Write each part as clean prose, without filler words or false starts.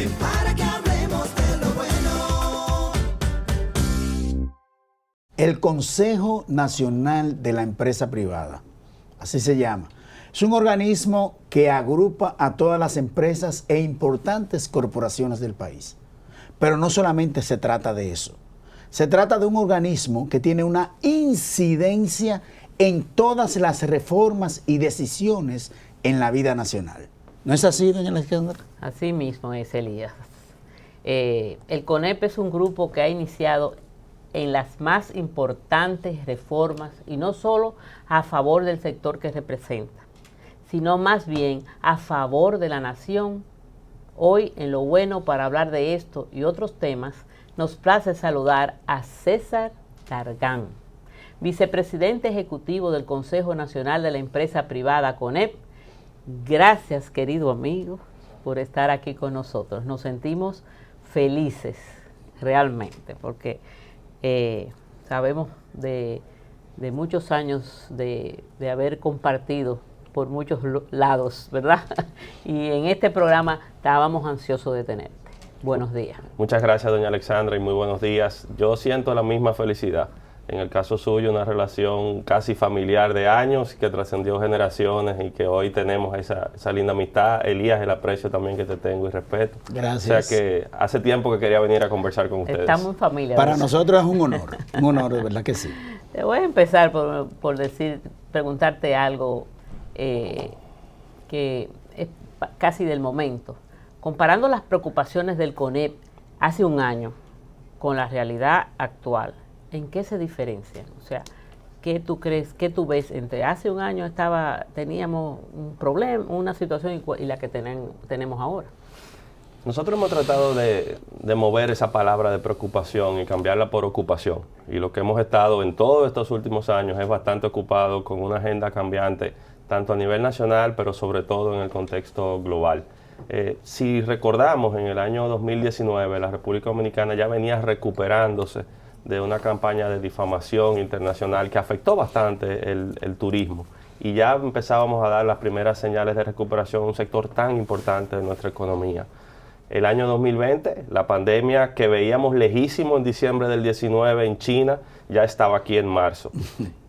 Ven para que hablemos de lo bueno. El Consejo Nacional de la Empresa Privada, así se llama. Es un organismo que agrupa a todas las empresas e importantes corporaciones del país. Pero no solamente se trata de eso. Se trata de un organismo que tiene una incidencia en todas las reformas y decisiones en la vida nacional. ¿No es así, doña Alexandra? Así mismo es, Elías. El CONEP es un grupo que ha iniciado en las más importantes reformas, y no solo a favor del sector que representa, sino más bien a favor de la nación. Hoy, en Lo Bueno, para hablar de esto y otros temas, nos place saludar a César Targán, vicepresidente ejecutivo del Consejo Nacional de la Empresa Privada, CONEP. Gracias, querido amigo, por estar aquí con nosotros. Nos sentimos felices, realmente, porque sabemos de muchos años de haber compartido por muchos lados, ¿verdad? Y en este programa estábamos ansiosos de tenerte. Buenos días. Muchas gracias, doña Alexandra, y muy buenos días. Yo siento la misma felicidad. En el caso suyo, una relación casi familiar de años que trascendió generaciones y que hoy tenemos esa linda amistad. Elías, el aprecio también que te tengo y respeto. Gracias. O sea que hace tiempo que quería venir a conversar con ustedes. Estamos en familia. Para nosotros es un honor, de verdad que sí. Te voy a empezar por preguntarte algo que es casi del momento. Comparando las preocupaciones del CONEP hace un año con la realidad actual, ¿en qué se diferencian? O sea, ¿qué tú crees, qué tú ves entre hace un año teníamos un problema, una situación y la que tenemos ahora? Nosotros hemos tratado de mover esa palabra de preocupación y cambiarla por ocupación. Y lo que hemos estado en todos estos últimos años es bastante ocupado con una agenda cambiante, tanto a nivel nacional, pero sobre todo en el contexto global. Si recordamos, en el año 2019, la República Dominicana ya venía recuperándose de una campaña de difamación internacional que afectó bastante el turismo. Y ya empezábamos a dar las primeras señales de recuperación en un sector tan importante de nuestra economía. El año 2020, la pandemia que veíamos lejísimo en diciembre del 19 en China, ya estaba aquí en marzo.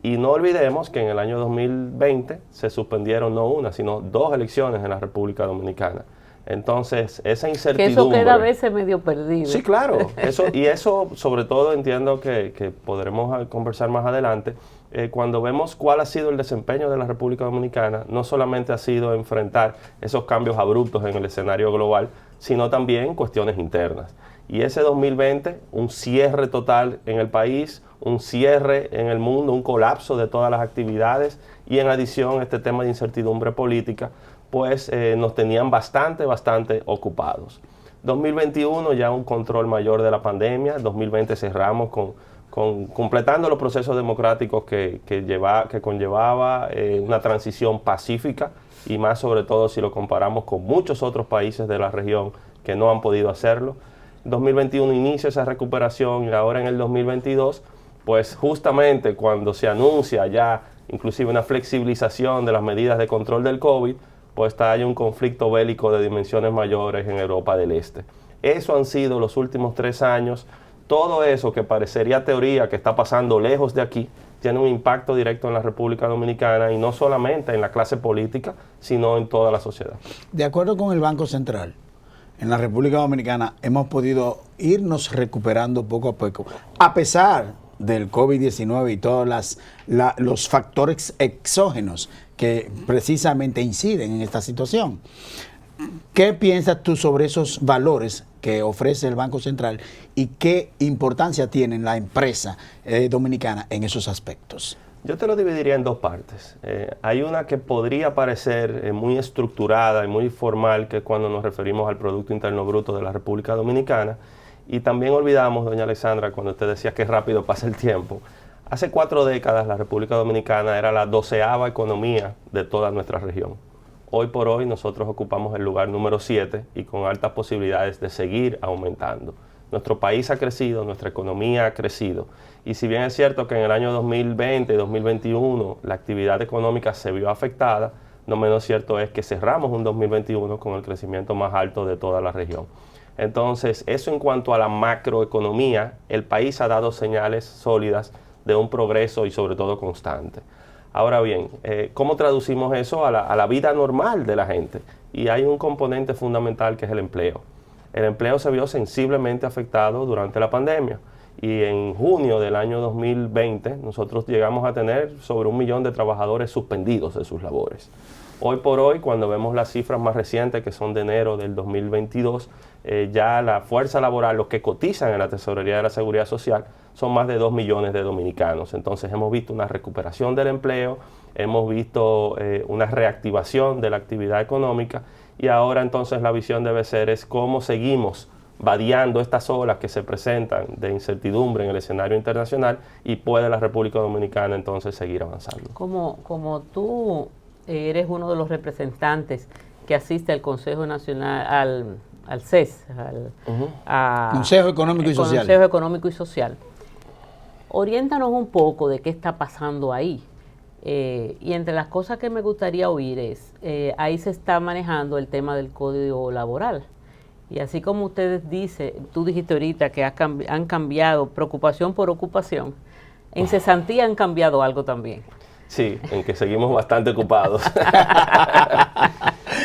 Y no olvidemos que en el año 2020 se suspendieron no una, sino 2 elecciones en la República Dominicana. Entonces, esa incertidumbre... Que eso queda a veces medio perdido. Sí, claro. Eso sobre todo entiendo que podremos conversar más adelante. Cuando vemos cuál ha sido el desempeño de la República Dominicana, no solamente ha sido enfrentar esos cambios abruptos en el escenario global, sino también cuestiones internas. Y ese 2020, un cierre total en el país, un cierre en el mundo, un colapso de todas las actividades y en adición este tema de incertidumbre política, pues nos tenían bastante ocupados. 2021 ya un control mayor de la pandemia, 2020 cerramos completando los procesos democráticos que conllevaba una transición pacífica y más sobre todo si lo comparamos con muchos otros países de la región que no han podido hacerlo. 2021 inicia esa recuperación y ahora en el 2022, pues justamente cuando se anuncia ya inclusive una flexibilización de las medidas de control del COVID, pues hay un conflicto bélico de dimensiones mayores en Europa del Este. Eso han sido los últimos 3 años. Todo eso que parecería teoría que está pasando lejos de aquí, tiene un impacto directo en la República Dominicana y no solamente en la clase política, sino en toda la sociedad. De acuerdo con el Banco Central, en la República Dominicana hemos podido irnos recuperando poco a poco, a pesar del COVID-19 y todos los factores exógenos que precisamente inciden en esta situación. ¿Qué piensas tú sobre esos valores que ofrece el Banco Central y qué importancia tiene la empresa dominicana en esos aspectos? Yo te lo dividiría en 2 partes. Hay una que podría parecer muy estructurada y muy formal, que es cuando nos referimos al Producto Interno Bruto de la República Dominicana. Y también olvidamos, doña Alexandra, cuando usted decía que rápido pasa el tiempo, hace 4 décadas la República Dominicana era la 12ª economía de toda nuestra región. Hoy por hoy nosotros ocupamos el lugar número 7 y con altas posibilidades de seguir aumentando. Nuestro país ha crecido, nuestra economía ha crecido. Y si bien es cierto que en el año 2020 y 2021 la actividad económica se vio afectada, no menos cierto es que cerramos un 2021 con el crecimiento más alto de toda la región. Entonces, eso en cuanto a la macroeconomía, el país ha dado señales sólidas de un progreso y sobre todo constante. Ahora bien, ¿cómo traducimos eso a la vida normal de la gente? Y hay un componente fundamental que es el empleo. El empleo se vio sensiblemente afectado durante la pandemia. Y en junio del año 2020 nosotros llegamos a tener sobre 1 millón de trabajadores suspendidos de sus labores. Hoy por hoy, cuando vemos las cifras más recientes, que son de enero del 2022, ya la fuerza laboral, los que cotizan en la Tesorería de la Seguridad Social, son más de 2 millones de dominicanos. Entonces hemos visto una recuperación del empleo, hemos visto una reactivación de la actividad económica, y ahora entonces la visión debe ser es cómo seguimos vadeando estas olas que se presentan de incertidumbre en el escenario internacional, y puede la República Dominicana entonces seguir avanzando. Como tú eres uno de los representantes que asiste al Consejo Nacional, al CES, Consejo Económico y Social. Consejo Económico y Social. Oriéntanos un poco de qué está pasando ahí. Y entre las cosas que me gustaría oír es, ahí se está manejando el tema del Código Laboral. Y así como tú dijiste ahorita que han cambiado preocupación por ocupación, en cesantía han cambiado algo también. Sí, en que seguimos bastante ocupados.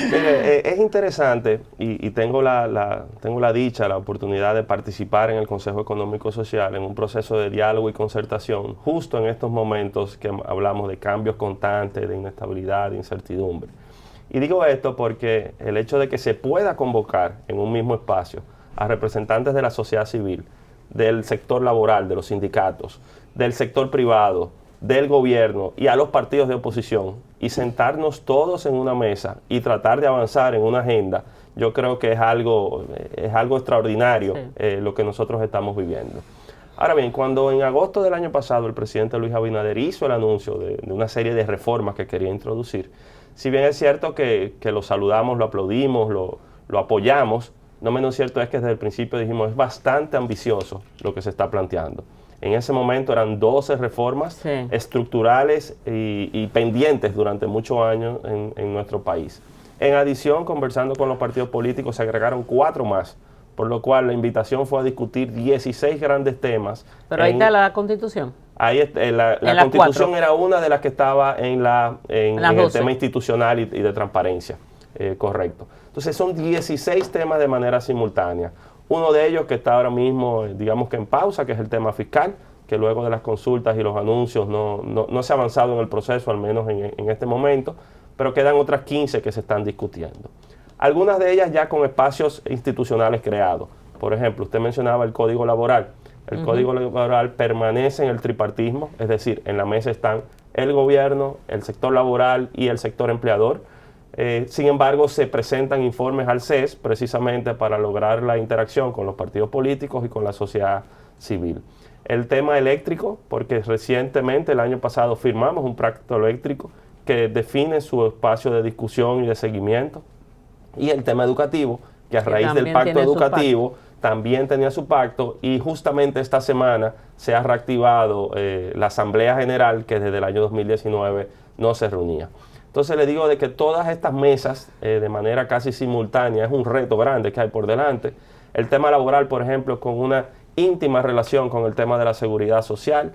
Mire, es interesante y tengo la dicha, la oportunidad de participar en el Consejo Económico Social en un proceso de diálogo y concertación justo en estos momentos que hablamos de cambios constantes, de inestabilidad, de incertidumbre. Y digo esto porque el hecho de que se pueda convocar en un mismo espacio a representantes de la sociedad civil, del sector laboral, de los sindicatos, del sector privado, del gobierno y a los partidos de oposición, y sentarnos todos en una mesa y tratar de avanzar en una agenda, yo creo que es algo extraordinario, sí, lo que nosotros estamos viviendo. Ahora bien, cuando en agosto del año pasado el presidente Luis Abinader hizo el anuncio de una serie de reformas que quería introducir, si bien es cierto que lo saludamos, lo aplaudimos, lo apoyamos, no menos cierto es que desde el principio dijimos es bastante ambicioso lo que se está planteando. En ese momento eran 12 reformas, sí, estructurales y pendientes durante muchos años en nuestro país. En adición, conversando con los partidos políticos, se agregaron 4 más, por lo cual la invitación fue a discutir 16 grandes temas. Pero ahí está la Constitución. Ahí la Constitución 4 era una de las que estaba en el tema institucional y de transparencia, correcto. Entonces son 16 temas de manera simultánea. Uno de ellos que está ahora mismo, digamos que en pausa, que es el tema fiscal, que luego de las consultas y los anuncios no se ha avanzado en el proceso, al menos en este momento, pero quedan otras 15 que se están discutiendo. Algunas de ellas ya con espacios institucionales creados. Por ejemplo, usted mencionaba el Código Laboral. El Código Laboral permanece en el tripartismo, es decir, en la mesa están el gobierno, el sector laboral y el sector empleador. Sin embargo, se presentan informes al CES precisamente para lograr la interacción con los partidos políticos y con la sociedad civil. El tema eléctrico, porque recientemente, el año pasado, firmamos un pacto eléctrico que define su espacio de discusión y de seguimiento. Y el tema educativo, que a raíz del pacto educativo también tenía su pacto, y justamente esta semana se ha reactivado la Asamblea General, que desde el año 2019 no se reunía. Entonces le digo de que todas estas mesas, de manera casi simultánea, es un reto grande que hay por delante. El tema laboral, por ejemplo, con una íntima relación con el tema de la seguridad social,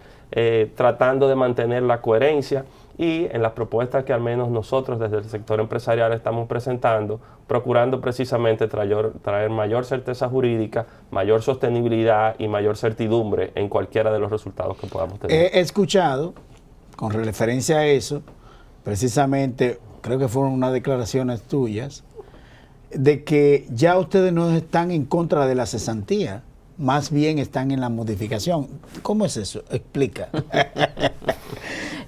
tratando de mantener la coherencia, y en las propuestas que al menos nosotros desde el sector empresarial estamos presentando, procurando precisamente traer mayor certeza jurídica, mayor sostenibilidad y mayor certidumbre en cualquiera de los resultados que podamos tener. He escuchado, con referencia a eso, precisamente, creo que fueron unas declaraciones tuyas, de que ya ustedes no están en contra de la cesantía, más bien están en la modificación. ¿Cómo es eso? Explica.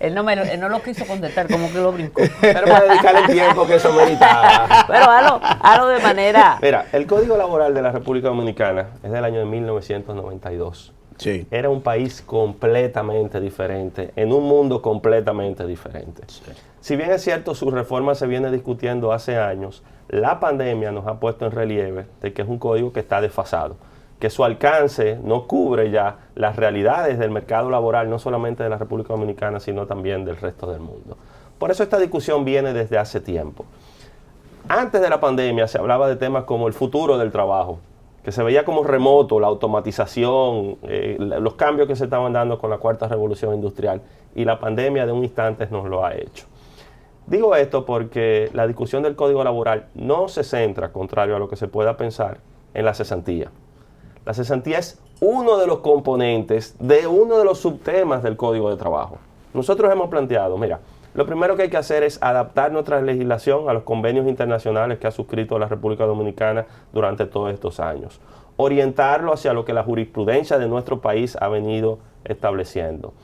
Él no lo quiso contestar, como que lo brincó. Pero para dedicarle el tiempo que eso meritaba. Pero hazlo de manera... Mira, el Código Laboral de la República Dominicana es del año de 1992. Sí. Era un país completamente diferente, en un mundo completamente diferente. Sí. Si bien es cierto, su reforma se viene discutiendo hace años, la pandemia nos ha puesto en relieve de que es un código que está desfasado, que su alcance no cubre ya las realidades del mercado laboral, no solamente de la República Dominicana, sino también del resto del mundo. Por eso esta discusión viene desde hace tiempo. Antes de la pandemia se hablaba de temas como el futuro del trabajo, que se veía como remoto, la automatización, los cambios que se estaban dando con la cuarta revolución industrial, y la pandemia de un instante nos lo ha hecho. Digo esto porque la discusión del Código Laboral no se centra, contrario a lo que se pueda pensar, en la cesantía. La cesantía es uno de los componentes de uno de los subtemas del Código de Trabajo. Nosotros hemos planteado, mira, lo primero que hay que hacer es adaptar nuestra legislación a los convenios internacionales que ha suscrito la República Dominicana durante todos estos años. Orientarlo hacia lo que la jurisprudencia de nuestro país ha venido estableciendo.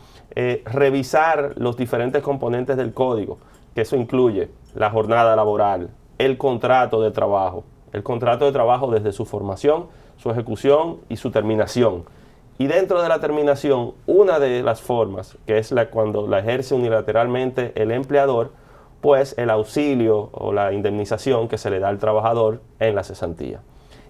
Revisar los diferentes componentes del código, que eso incluye la jornada laboral, el contrato de trabajo desde su formación, su ejecución y su terminación. Y dentro de la terminación, una de las formas, que es cuando la ejerce unilateralmente el empleador, pues el auxilio o la indemnización que se le da al trabajador en la cesantía.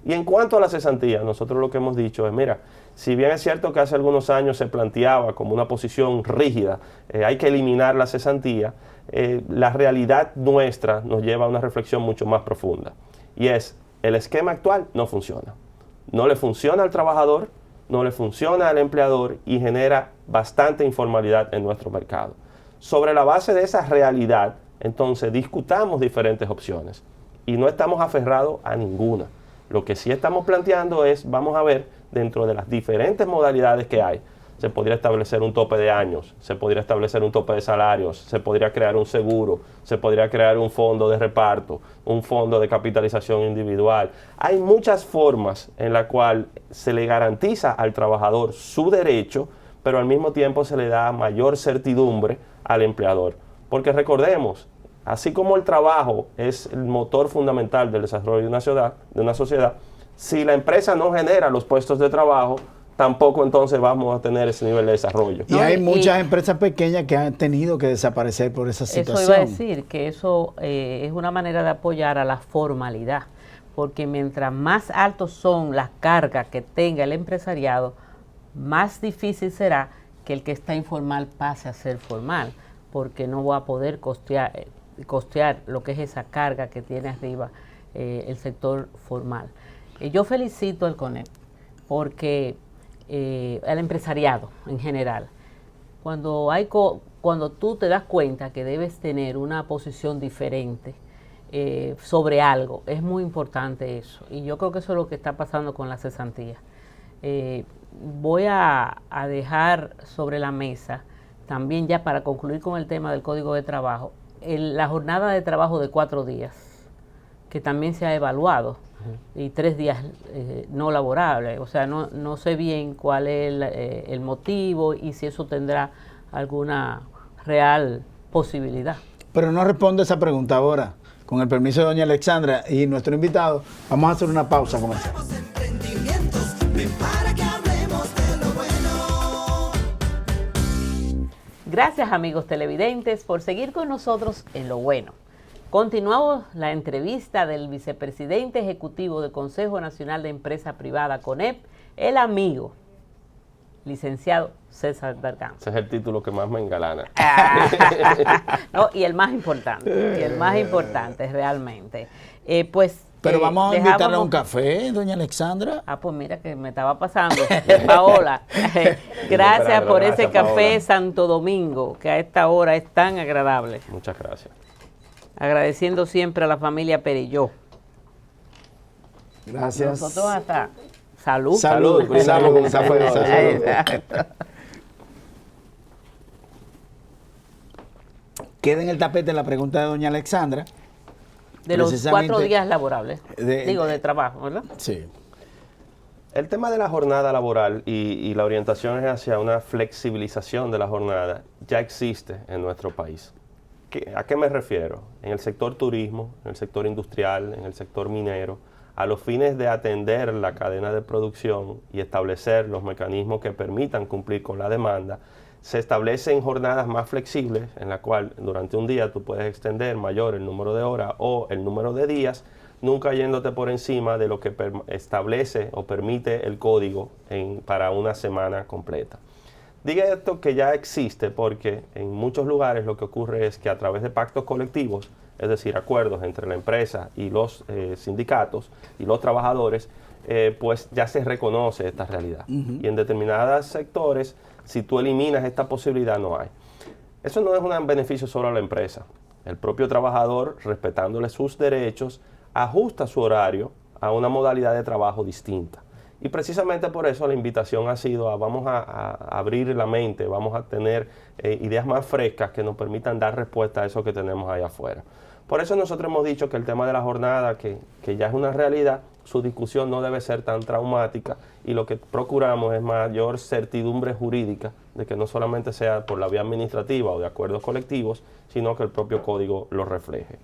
Y en cuanto a la cesantía, nosotros lo que hemos dicho es, mira, si bien es cierto que hace algunos años se planteaba como una posición rígida, hay que eliminar la cesantía, la realidad nuestra nos lleva a una reflexión mucho más profunda. Y es, el esquema actual no funciona. No le funciona al trabajador, no le funciona al empleador y genera bastante informalidad en nuestro mercado. Sobre la base de esa realidad, entonces discutamos diferentes opciones y no estamos aferrados a ninguna. Lo que sí estamos planteando es, vamos a ver, dentro de las diferentes modalidades que hay, se podría establecer un tope de años, se podría establecer un tope de salarios, se podría crear un seguro, se podría crear un fondo de reparto, un fondo de capitalización individual. Hay muchas formas en las cuales se le garantiza al trabajador su derecho, pero al mismo tiempo se le da mayor certidumbre al empleador. Porque recordemos, así como el trabajo es el motor fundamental del desarrollo de una sociedad, si la empresa no genera los puestos de trabajo, tampoco entonces vamos a tener ese nivel de desarrollo. Y hay muchas empresas pequeñas que han tenido que desaparecer por esa situación. Eso iba a decir, que eso es una manera de apoyar a la formalidad, porque mientras más altos son las cargas que tenga el empresariado, más difícil será que el que está informal pase a ser formal, porque no va a poder costear lo que es esa carga que tiene arriba el sector formal. Yo felicito al CONEP porque al empresariado en general, cuando tú te das cuenta que debes tener una posición diferente sobre algo, es muy importante eso, y yo creo que eso es lo que está pasando con la cesantía. Voy a dejar sobre la mesa también, ya para concluir con el tema del Código de Trabajo, la jornada de trabajo de 4 días, que también se ha evaluado, y 3 días no laborables. O sea, no sé bien cuál es el motivo y si eso tendrá alguna real posibilidad. Pero no responde esa pregunta ahora. Con el permiso de doña Alexandra y nuestro invitado, vamos a hacer una pausa comercial. Emprendimientos, ven para que hablemos de lo bueno. Gracias, amigos televidentes, por seguir con nosotros en Lo Bueno. Continuamos la entrevista del vicepresidente ejecutivo del Consejo Nacional de Empresa Privada, CONEP, el amigo, licenciado César Dargan. Ese es el título que más me engalana. No, y el más importante realmente. Pero vamos a invitarle a un café, doña Alexandra. Pues mira que me estaba pasando, Paola. Gracias por ese café Paola. Santo Domingo, que a esta hora es tan agradable. Muchas gracias. Agradeciendo siempre a la familia Perelló. Gracias. Nosotros hasta salud. Salud, brindamos con café. Exacto. Queda en el tapete la pregunta de doña Alexandra. De los Precisamente 4 días laborables. de- de trabajo, ¿verdad? Sí. El tema de la jornada laboral y la orientación es hacia una flexibilización de la jornada ya existe en nuestro país. ¿A qué me refiero? En el sector turismo, en el sector industrial, en el sector minero, a los fines de atender la cadena de producción y establecer los mecanismos que permitan cumplir con la demanda, se establecen jornadas más flexibles en la cual durante un día tú puedes extender mayor el número de horas o el número de días, nunca yéndote por encima de lo que establece o permite el código para una semana completa. Diga esto que ya existe porque en muchos lugares lo que ocurre es que a través de pactos colectivos, es decir, acuerdos entre la empresa y los sindicatos y los trabajadores, pues ya se reconoce esta realidad. Y en determinados sectores, si tú eliminas esta posibilidad, no hay. Eso no es un beneficio solo a la empresa. El propio trabajador, respetándole sus derechos, ajusta su horario a una modalidad de trabajo distinta. Y precisamente por eso la invitación ha sido vamos a abrir la mente, vamos a tener ideas más frescas que nos permitan dar respuesta a eso que tenemos allá afuera. Por eso nosotros hemos dicho que el tema de la jornada, que ya es una realidad, su discusión no debe ser tan traumática y lo que procuramos es mayor certidumbre jurídica de que no solamente sea por la vía administrativa o de acuerdos colectivos, sino que el propio código lo refleje.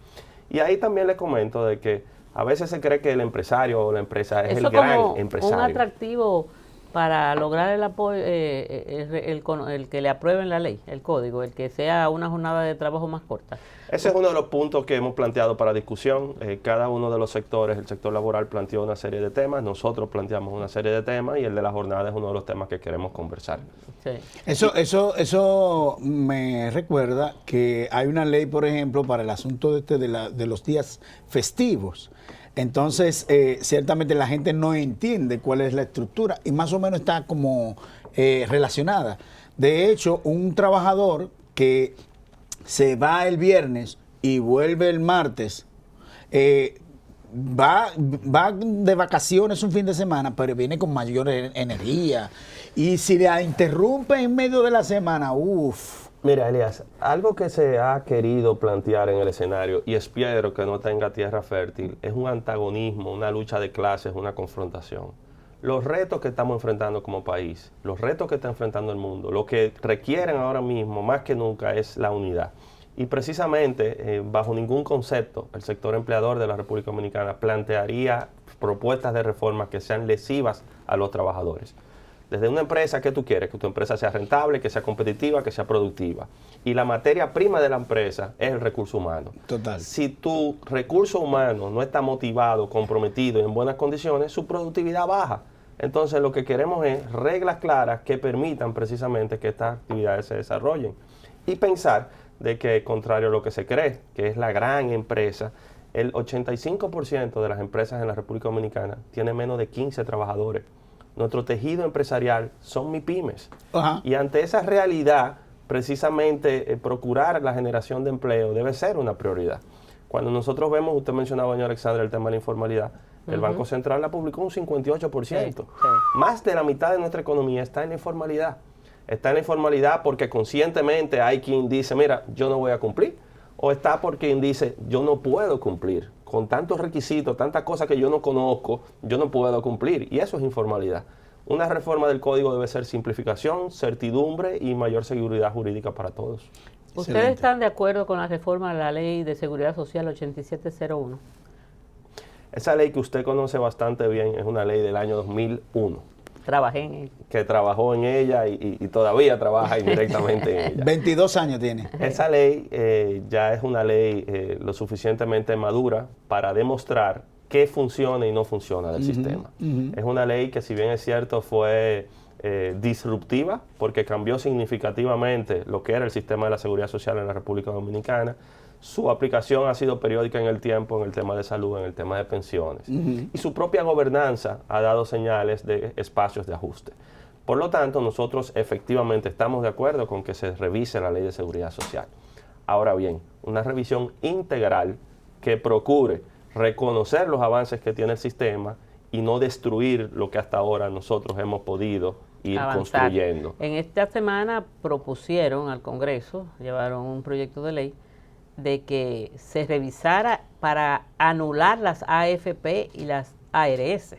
Y ahí también les comento de que a veces se cree que el empresario o la empresa es eso el gran como empresario. un atractivo para lograr el apoyo, el que le aprueben la ley, el código, el que sea una jornada de trabajo más corta. Ese es uno de los puntos que hemos planteado para discusión. Cada uno de los sectores, el sector laboral planteó una serie de temas, nosotros planteamos una serie de temas y el de la jornada es uno de los temas que queremos conversar. Sí. Eso me recuerda que hay una ley, por ejemplo, para el asunto de los días festivos. Entonces, ciertamente la gente no entiende cuál es la estructura y más o menos está como relacionada. De hecho, un trabajador que se va el viernes y vuelve el martes, va de vacaciones un fin de semana, pero viene con mayor energía. Y si la interrumpe en medio de la semana, uff. Mira, Elías, algo que se ha querido plantear en el escenario, y espero que no tenga tierra fértil, es un antagonismo, una lucha de clases, una confrontación. Los retos que estamos enfrentando como país, los retos que está enfrentando el mundo, lo que requieren ahora mismo más que nunca es la unidad. Y precisamente, bajo ningún concepto, el sector empleador de la República Dominicana plantearía propuestas de reforma que sean lesivas a los trabajadores. Desde una empresa, ¿qué tú quieres? Que tu empresa sea rentable, que sea competitiva, que sea productiva. Y la materia prima de la empresa es el recurso humano. Total. Si tu recurso humano no está motivado, comprometido y en buenas condiciones, su productividad baja. Entonces, lo que queremos es reglas claras que permitan precisamente que estas actividades se desarrollen. Y pensar de que, contrario a lo que se cree, que es la gran empresa, el 85% de las empresas en la República Dominicana tiene menos de 15 trabajadores. Nuestro tejido empresarial son MIPYMES. Ajá. Y ante esa realidad, precisamente procurar la generación de empleo debe ser una prioridad. Cuando nosotros vemos, usted mencionaba, doña Alexandra, el tema de la informalidad, el Banco Central la publicó un 58%. Sí. Más de la mitad de nuestra economía está en la informalidad. Está en la informalidad porque conscientemente hay quien dice, mira, yo no voy a cumplir. O está por quien dice, yo no puedo cumplir. Con tantos requisitos, tantas cosas que yo no conozco, yo no puedo cumplir. Y eso es informalidad. Una reforma del código debe ser simplificación, certidumbre y mayor seguridad jurídica para todos. ¿Ustedes Excelente. están de acuerdo con la reforma de la Ley de Seguridad Social 8701? Esa ley que usted conoce bastante bien es una ley del año 2001, Trabajé en ello. que trabajó en ella y todavía trabaja indirectamente en ella. 22 años tiene. Esa ley ya es una ley lo suficientemente madura para demostrar qué funciona y no funciona del sistema. Es una ley que, si bien es cierto, fue disruptiva porque cambió significativamente lo que era el sistema de la seguridad social en la República Dominicana. Su aplicación ha sido periódica en el tiempo, en el tema de salud, en el tema de pensiones. Y su propia gobernanza ha dado señales de espacios de ajuste. Por lo tanto, nosotros efectivamente estamos de acuerdo con que se revise la Ley de Seguridad Social. Ahora bien, una revisión integral que procure reconocer los avances que tiene el sistema y no destruir lo que hasta ahora nosotros hemos podido ir Avanzar. construyendo. En esta semana propusieron al Congreso, llevaron un proyecto de ley de que se revisara para anular las AFP y las ARS.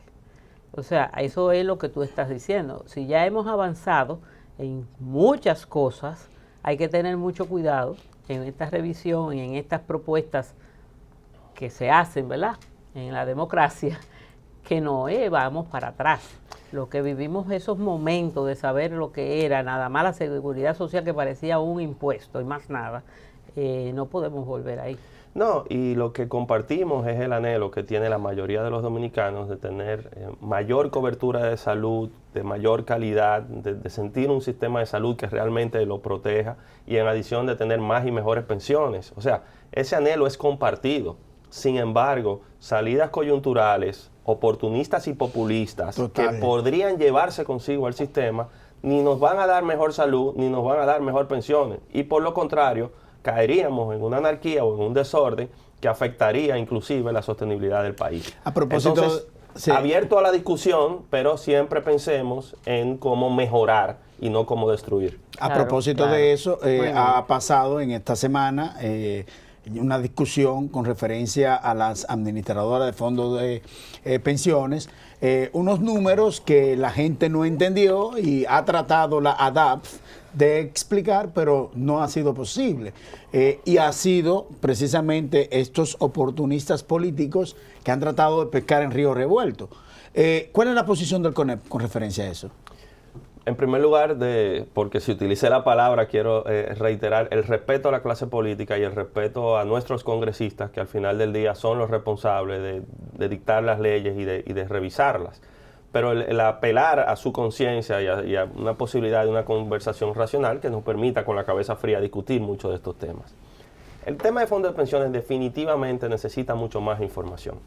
O sea, eso es lo que tú estás diciendo. Si ya hemos avanzado en muchas cosas, hay que tener mucho cuidado en esta revisión y en estas propuestas que se hacen, ¿verdad?, en la democracia, que no vamos para atrás. Lo que vivimos esos momentos de saber lo que era nada más la seguridad social, que parecía un impuesto y más nada, no podemos volver ahí. No, y lo que compartimos es el anhelo que tiene la mayoría de los dominicanos de tener mayor cobertura de salud, de mayor calidad, de sentir un sistema de salud que realmente lo proteja y en adición de tener más y mejores pensiones. O sea, ese anhelo es compartido. Sin embargo, salidas coyunturales oportunistas y populistas Total. que podrían llevarse consigo al sistema, ni nos van a dar mejor salud, ni nos van a dar mejor pensiones. Y por lo contrario, caeríamos en una anarquía o en un desorden que afectaría inclusive la sostenibilidad del país. A propósito, entonces, sí. abierto a la discusión, pero siempre pensemos en cómo mejorar y no cómo destruir. A Claro, propósito claro. de eso, Bueno. ha pasado en esta semana una discusión con referencia a las administradoras de fondos de pensiones, unos números que la gente no entendió y ha tratado la ADAPF de explicar, pero no ha sido posible. Y ha sido precisamente estos oportunistas políticos que han tratado de pescar en río revuelto. ¿Cuál es la posición del CONEP con referencia a eso? En primer lugar, porque si utilicé la palabra, quiero reiterar el respeto a la clase política y el respeto a nuestros congresistas, que al final del día son los responsables de dictar las leyes y de revisarlas. Pero el apelar a su conciencia y a una posibilidad de una conversación racional que nos permita con la cabeza fría discutir muchos de estos temas. El tema de fondos de pensiones definitivamente necesita mucho más información.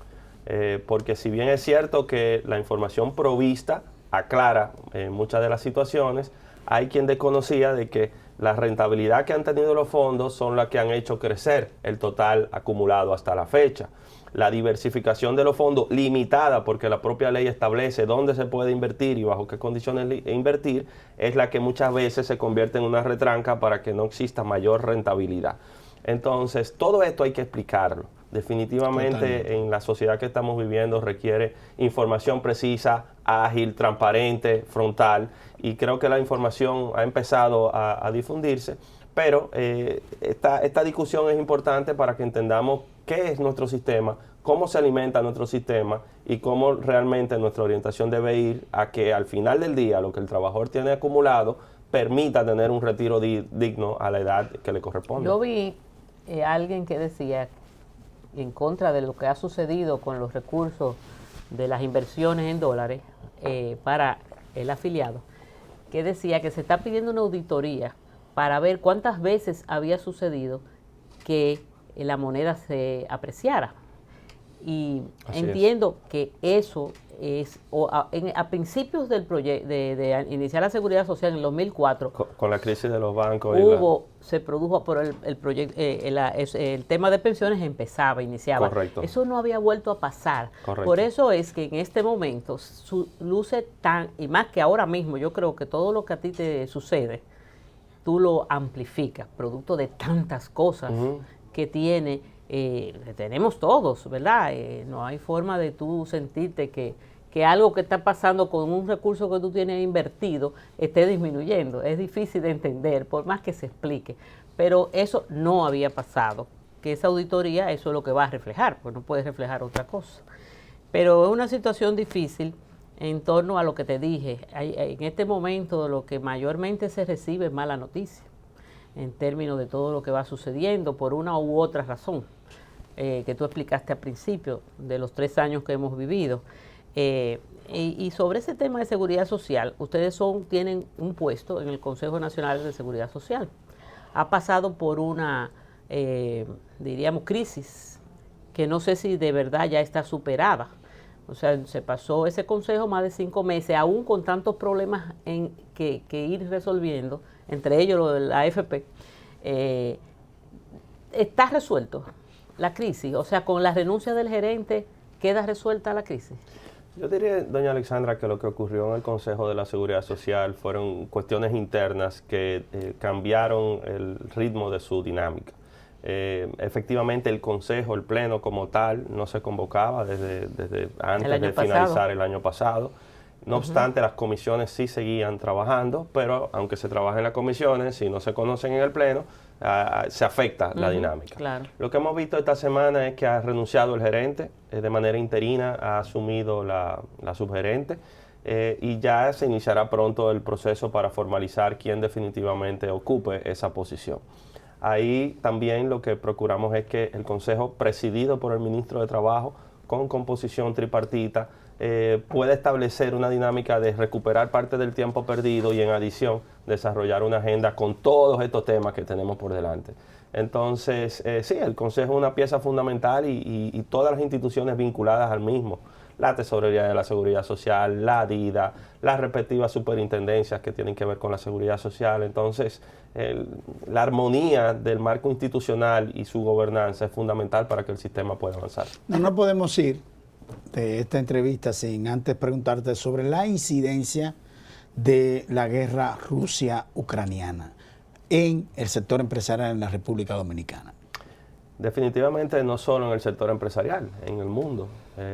Porque si bien es cierto que la información provista aclara muchas de las situaciones, hay quien desconocía de que la rentabilidad que han tenido los fondos son las que han hecho crecer el total acumulado hasta la fecha. La diversificación de los fondos limitada, porque la propia ley establece dónde se puede invertir y bajo qué condiciones invertir, es la que muchas veces se convierte en una retranca para que no exista mayor rentabilidad. Entonces, todo esto hay que explicarlo. Definitivamente, totalmente, en la sociedad que estamos viviendo requiere información precisa, ágil, transparente, frontal, y creo que la información ha empezado a difundirse, pero esta discusión es importante para que entendamos qué es nuestro sistema, cómo se alimenta nuestro sistema y cómo realmente nuestra orientación debe ir a que al final del día lo que el trabajador tiene acumulado permita tener un retiro digno a la edad que le corresponde. Yo vi alguien que decía, en contra de lo que ha sucedido con los recursos de las inversiones en dólares para el afiliado, que decía que se está pidiendo una auditoría para ver cuántas veces había sucedido que la moneda se apreciara. Y Así entiendo que eso es, a principios del proyecto de iniciar la Seguridad Social en el 2004, con la crisis de los bancos. se produjo por el proyecto, el tema de pensiones iniciaba. Correcto. Eso no había vuelto a pasar. Correcto. Por eso es que en este momento luce tan, y más que ahora mismo, yo creo que todo lo que a ti te sucede, tú lo amplificas, producto de tantas cosas que tenemos todos, ¿verdad? No hay forma de tú sentirte que algo que está pasando con un recurso que tú tienes invertido esté disminuyendo. Es difícil de entender, por más que se explique. Pero eso no había pasado. Que esa auditoría, eso es lo que va a reflejar, pues no puede reflejar otra cosa. Pero es una situación difícil en torno a lo que te dije. En este momento lo que mayormente se recibe es mala noticia, en términos de todo lo que va sucediendo por una u otra razón, que tú explicaste al principio, de los 3 años que hemos vivido. Y sobre ese tema de seguridad social, ustedes tienen un puesto en el Consejo Nacional de Seguridad Social. Ha pasado por una, diríamos, crisis que no sé si de verdad ya está superada. O sea, se pasó ese consejo más de 5 meses, aún con tantos problemas que ir resolviendo, entre ellos lo de la AFP. ¿Está resuelto la crisis? O sea, con la renuncia del gerente, ¿queda resuelta la crisis? Yo diría, doña Alexandra, que lo que ocurrió en el Consejo de la Seguridad Social fueron cuestiones internas que cambiaron el ritmo de su dinámica. Efectivamente, el Consejo, el Pleno como tal, no se convocaba desde antes de finalizar el año pasado. No obstante, las comisiones sí seguían trabajando, pero aunque se trabaja en las comisiones, si no se conocen en el Pleno, se afecta la dinámica. Claro. Lo que hemos visto esta semana es que ha renunciado el gerente, de manera interina ha asumido la subgerente, y ya se iniciará pronto el proceso para formalizar quién definitivamente ocupe esa posición. Ahí también lo que procuramos es que el Consejo, presidido por el Ministro de Trabajo, con composición tripartita, pueda establecer una dinámica de recuperar parte del tiempo perdido y en adición desarrollar una agenda con todos estos temas que tenemos por delante. Entonces, sí, el Consejo es una pieza fundamental y todas las instituciones vinculadas al mismo, la Tesorería de la Seguridad Social, la DIDA, las respectivas superintendencias que tienen que ver con la seguridad social. Entonces, la armonía del marco institucional y su gobernanza es fundamental para que el sistema pueda avanzar. No podemos ir de esta entrevista sin antes preguntarte sobre la incidencia de la guerra Rusia-Ucraniana en el sector empresarial en la República Dominicana. Definitivamente no solo en el sector empresarial, en el mundo.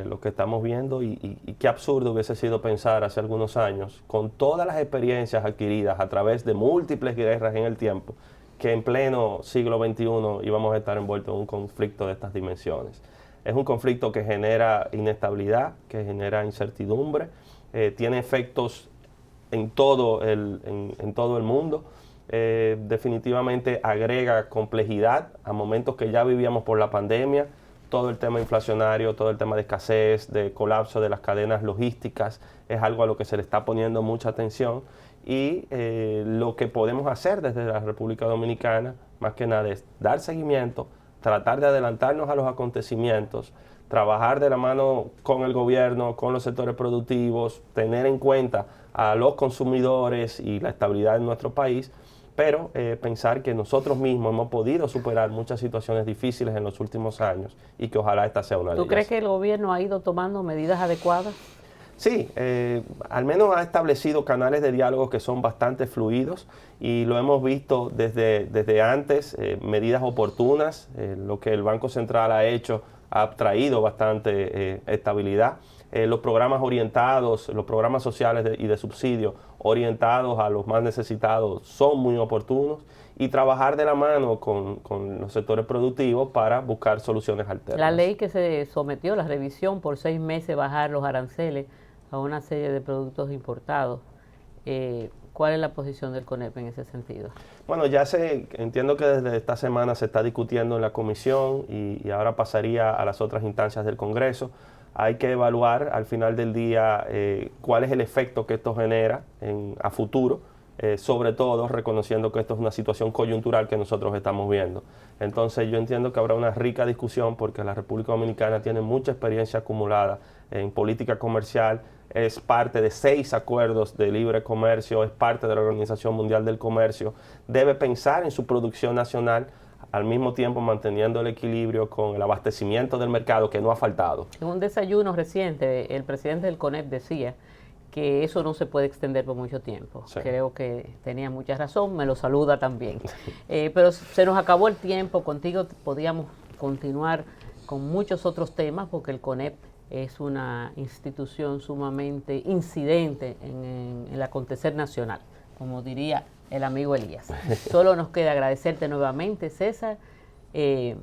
Lo que estamos viendo y qué absurdo hubiese sido pensar hace algunos años, con todas las experiencias adquiridas a través de múltiples guerras en el tiempo, que en pleno siglo XXI íbamos a estar envueltos en un conflicto de estas dimensiones. Es un conflicto que genera inestabilidad, que genera incertidumbre, tiene efectos en todo el mundo. Definitivamente agrega complejidad a momentos que ya vivíamos por la pandemia, todo el tema inflacionario, todo el tema de escasez, de colapso de las cadenas logísticas, es algo a lo que se le está poniendo mucha atención y lo que podemos hacer desde la República Dominicana, más que nada, es dar seguimiento, tratar de adelantarnos a los acontecimientos, trabajar de la mano con el gobierno, con los sectores productivos, tener en cuenta a los consumidores y la estabilidad de nuestro país, pero pensar que nosotros mismos hemos podido superar muchas situaciones difíciles en los últimos años y que ojalá esta sea una de ellas. ¿Tú crees que el gobierno ha ido tomando medidas adecuadas? Sí, al menos ha establecido canales de diálogo que son bastante fluidos y lo hemos visto desde antes, medidas oportunas, lo que el Banco Central ha hecho ha traído bastante estabilidad. Los programas orientados, los programas sociales y de subsidio orientados a los más necesitados son muy oportunos y trabajar de la mano con los sectores productivos para buscar soluciones alternas. La ley que se sometió, la revisión por 6 meses, bajar los aranceles a una serie de productos importados. ¿Cuál es la posición del CONEP en ese sentido? Bueno, entiendo que desde esta semana se está discutiendo en la comisión y ahora pasaría a las otras instancias del Congreso. Hay que evaluar al final del día cuál es el efecto que esto genera a futuro, sobre todo reconociendo que esto es una situación coyuntural que nosotros estamos viendo. Entonces yo entiendo que habrá una rica discusión porque la República Dominicana tiene mucha experiencia acumulada en política comercial, es parte de 6 acuerdos de libre comercio, es parte de la Organización Mundial del Comercio, debe pensar en su producción nacional, al mismo tiempo manteniendo el equilibrio con el abastecimiento del mercado que no ha faltado. En un desayuno reciente, el presidente del CONEP decía que eso no se puede extender por mucho tiempo. Sí. Creo que tenía mucha razón, me lo saluda también. Pero se nos acabó el tiempo, contigo podíamos continuar con muchos otros temas porque el CONEP es una institución sumamente incidente en el acontecer nacional, como diría el amigo Elías. Solo nos queda agradecerte nuevamente, César, que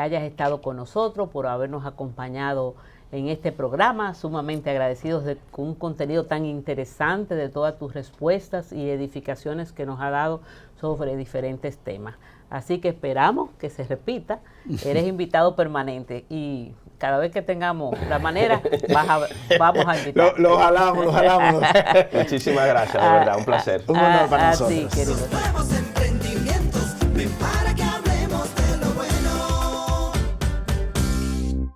hayas estado con nosotros, por habernos acompañado en este programa, sumamente agradecidos con un contenido tan interesante de todas tus respuestas y edificaciones que nos ha dado sobre diferentes temas. Así que esperamos que se repita, eres invitado permanente y cada vez que tengamos la manera, vamos a invitar. Lo jalamos. Muchísimas gracias, de verdad, un placer. Un honor para nosotros. A ti, querido.